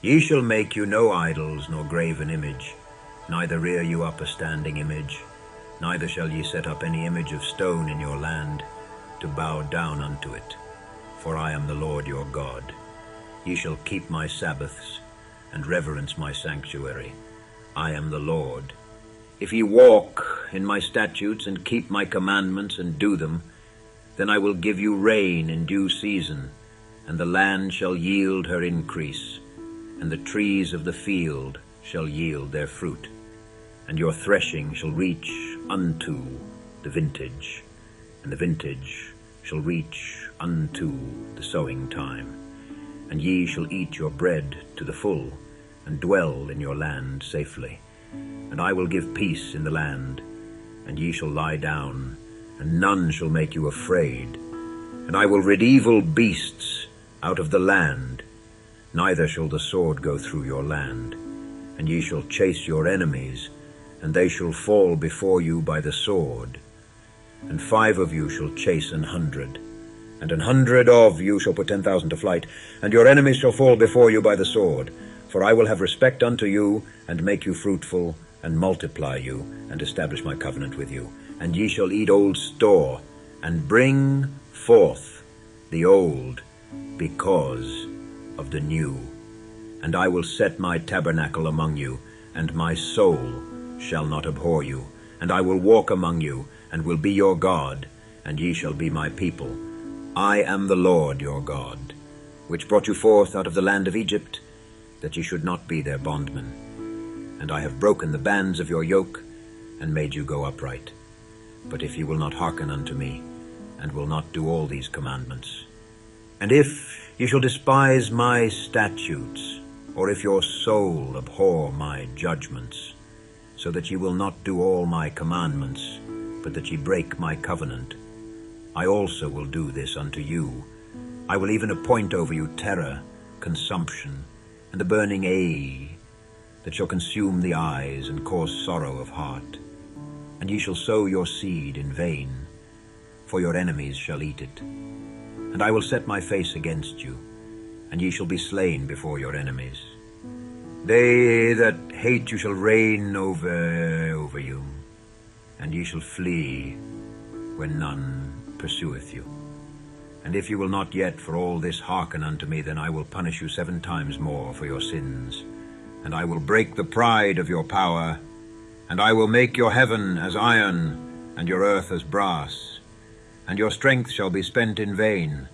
Ye shall make you no idols, nor graven image, neither rear you up a standing image, neither shall ye set up any image of stone in your land, to bow down unto it. For I am the Lord your God. Ye shall keep my Sabbaths, and reverence my sanctuary. I am the Lord. If ye walk in my statutes, and keep my commandments, and do them, then I will give you rain in due season, and the land shall yield her increase, and the trees of the field shall yield their fruit. And your threshing shall reach unto the vintage, and the vintage shall reach unto the sowing time. And ye shall eat your bread to the full, and dwell in your land safely. And I will give peace in the land, and ye shall lie down, and none shall make you afraid. And I will rid evil beasts out of the land, neither shall the sword go through your land. And ye shall chase your enemies, and they shall fall before you by the sword. And 5 of you shall chase 100, and 100 of you shall put 10,000 to flight, and your enemies shall fall before you by the sword. For I will have respect unto you, and make you fruitful, and multiply you, and establish my covenant with you. And ye shall eat old store, and bring forth the old, because of the new. And I will set my tabernacle among you, and my soul shall not abhor you. And I will walk among you, and will be your God, and ye shall be my people. I am the Lord your God, which brought you forth out of the land of Egypt, that ye should not be their bondmen. And I have broken the bands of your yoke, and made you go upright. But if ye will not hearken unto me, and will not do all these commandments, and if ye shall despise my statutes, or if your soul abhor my judgments, so that ye will not do all my commandments, but that ye break my covenant, I also will do this unto you. I will even appoint over you terror, consumption, and the burning ague, that shall consume the eyes, and cause sorrow of heart. And ye shall sow your seed in vain, for your enemies shall eat it. And I will set my face against you, and ye shall be slain before your enemies. They that hate you shall reign over you, and ye shall flee when none pursueth you. And if you will not yet for all this hearken unto me, then I will punish you 7 times more for your sins. And I will break the pride of your power, and I will make your heaven as iron, and your earth as brass. And your strength shall be spent in vain,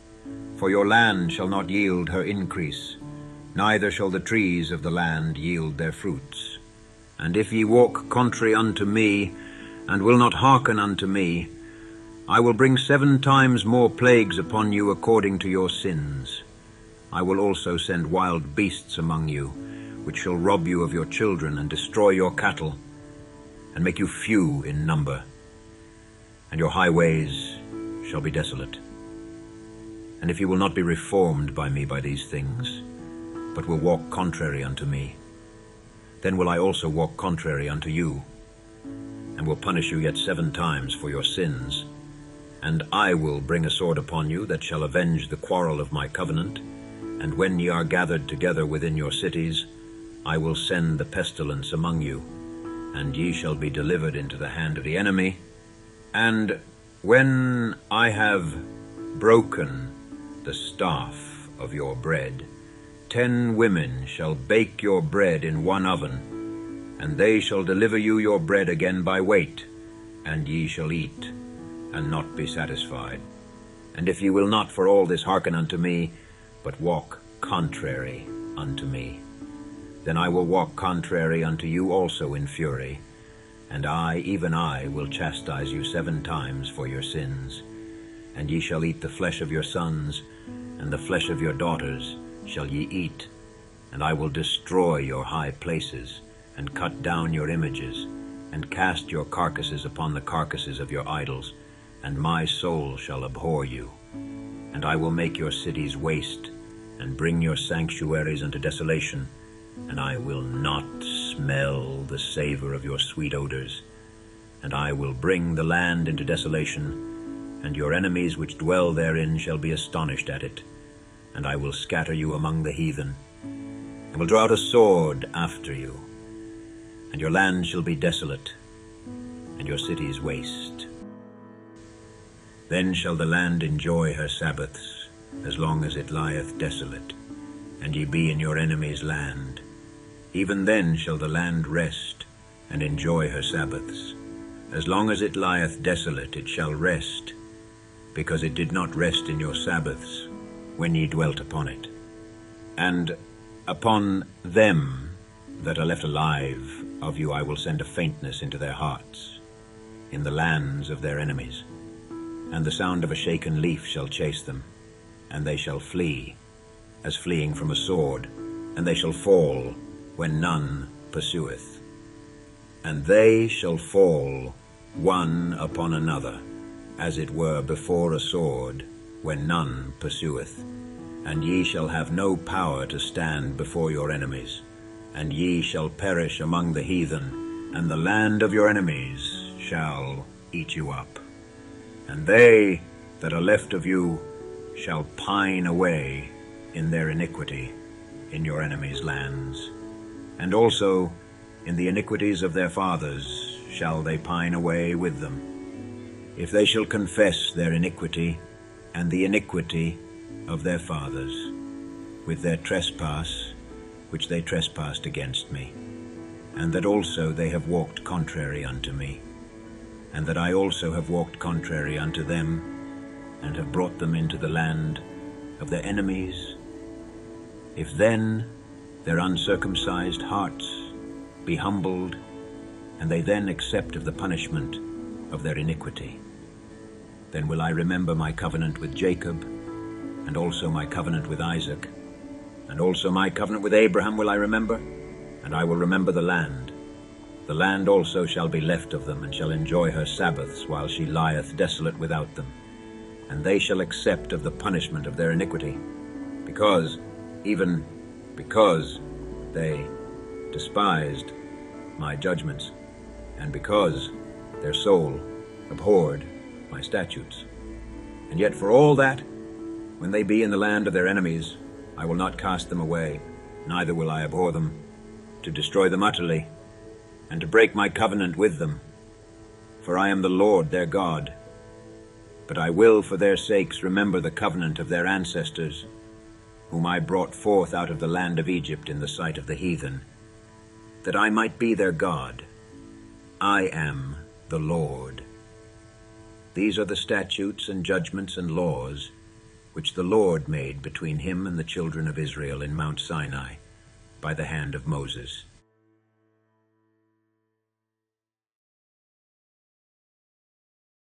for your land shall not yield her increase, neither shall the trees of the land yield their fruits. And if ye walk contrary unto me, and will not hearken unto me, I will bring 7 times more plagues upon you according to your sins. I will also send wild beasts among you, which shall rob you of your children, and destroy your cattle, and make you few in number. And your highways shall be desolate. And if you will not be reformed by me by these things, but will walk contrary unto me, then will I also walk contrary unto you, and will punish you yet 7 times for your sins. And I will bring a sword upon you that shall avenge the quarrel of my covenant. And when ye are gathered together within your cities, I will send the pestilence among you, and ye shall be delivered into the hand of the enemy. And when I have broken the staff of your bread, 10 women shall bake your bread in one oven, and they shall deliver you your bread again by weight, and ye shall eat, and not be satisfied. And if ye will not for all this hearken unto me, but walk contrary unto me, then I will walk contrary unto you also in fury, and I, even I, will chastise you 7 times for your sins. And ye shall eat the flesh of your sons, and the flesh of your daughters shall ye eat. And I will destroy your high places, and cut down your images, and cast your carcasses upon the carcasses of your idols, and my soul shall abhor you. And I will make your cities waste, and bring your sanctuaries unto desolation, and I will not smell the savor of your sweet odors. And I will bring the land into desolation, and your enemies which dwell therein shall be astonished at it. And I will scatter you among the heathen, I will draw out a sword after you, and your land shall be desolate, and your cities waste. Then shall the land enjoy her Sabbaths, as long as it lieth desolate, and ye be in your enemy's land. Even then shall the land rest, and enjoy her Sabbaths. As long as it lieth desolate, it shall rest, because it did not rest in your Sabbaths, when ye dwelt upon it. And upon them that are left alive of you I will send a faintness into their hearts, in the lands of their enemies. And the sound of a shaken leaf shall chase them, and they shall flee, as fleeing from a sword, and they shall fall when none pursueth. And they shall fall one upon another, as it were before a sword, when none pursueth. And ye shall have no power to stand before your enemies, and ye shall perish among the heathen, and the land of your enemies shall eat you up. And they that are left of you shall pine away in their iniquity in your enemies' lands, and also in the iniquities of their fathers shall they pine away with them. If they shall confess their iniquity and the iniquity of their fathers, with their trespass which they trespassed against me, and that also they have walked contrary unto me, and that I also have walked contrary unto them, and have brought them into the land of their enemies, if then their uncircumcised hearts be humbled, and they then accept of the punishment of their iniquity, then will I remember my covenant with Jacob, and also my covenant with Isaac, and also my covenant with Abraham will I remember, and I will remember the land. The land also shall be left of them, and shall enjoy her Sabbaths, while she lieth desolate without them. And they shall accept of the punishment of their iniquity, because they despised my judgments, and because their soul abhorred my statutes. And yet for all that, when they be in the land of their enemies, I will not cast them away, neither will I abhor them, to destroy them utterly, and to break my covenant with them. For I am the Lord their God. But I will for their sakes remember the covenant of their ancestors, whom I brought forth out of the land of Egypt in the sight of the heathen, that I might be their God. I am the Lord. These are the statutes and judgments and laws which the Lord made between him and the children of Israel in Mount Sinai by the hand of Moses.